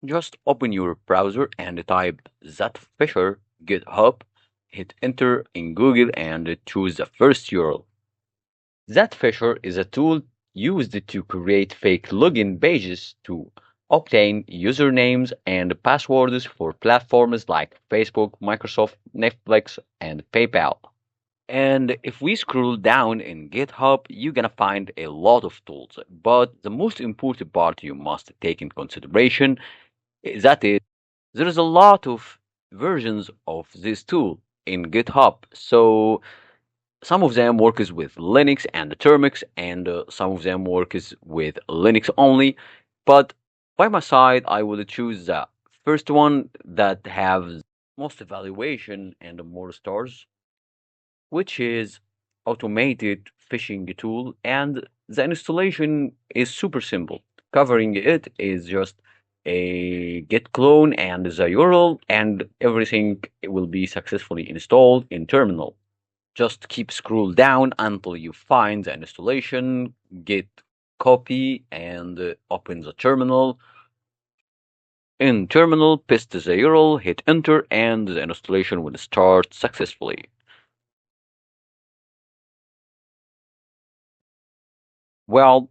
Just open your browser and type Zphisher GitHub, hit enter in Google and choose the first URL. Zphisher is a tool used to create fake login pages to obtain usernames and passwords for platforms like Facebook, Microsoft, Netflix, and PayPal. And if we scroll down in GitHub, you're gonna find a lot of tools. But the most important part you must take in consideration is that there is a lot of versions of this tool in GitHub. So some of them works with Linux and Termux, and some of them works with Linux only. But by my side, I will choose the first one that has most evaluation and more stars, which is automated phishing tool, and the installation is super simple. Covering it is just a git clone and the URL, and everything will be successfully installed in terminal. Just keep scroll down until you find the installation, git copy, and open the terminal. In terminal, paste the URL, hit enter, and the installation will start successfully. Well,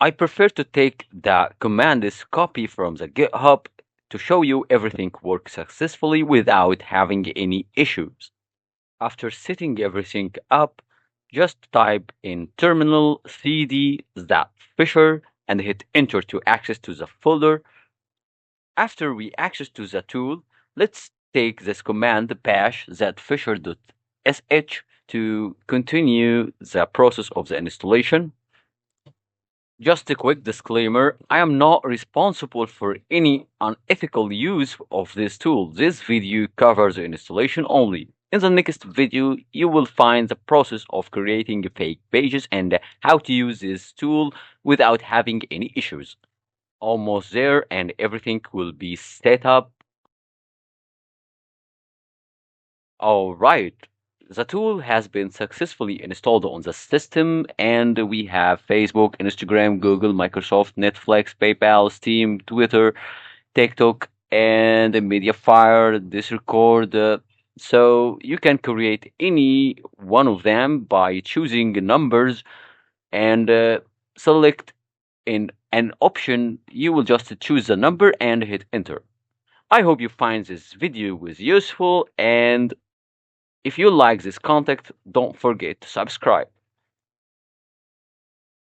I prefer to take the command's copy from the GitHub to show you everything works successfully without having any issues. After setting everything up, just type in terminal cd Zphisher and hit enter to access to the folder. After we access to the tool, let's take this command bash zphisher.sh to continue the process of the installation. Just a quick disclaimer, I am not responsible for any unethical use of this tool. This video covers the installation only. In the next video, you will find the process of creating fake pages and how to use this tool without having any issues. Almost there, and everything will be set up. All right. The tool has been successfully installed on the system, and we have Facebook, Instagram, Google, Microsoft, Netflix, PayPal, Steam, Twitter, TikTok, and Mediafire, Discord. So you can create any one of them by choosing numbers and select in an option. You will just choose the number and hit enter. I hope you find this video was useful, and if you like this content, don't forget to subscribe.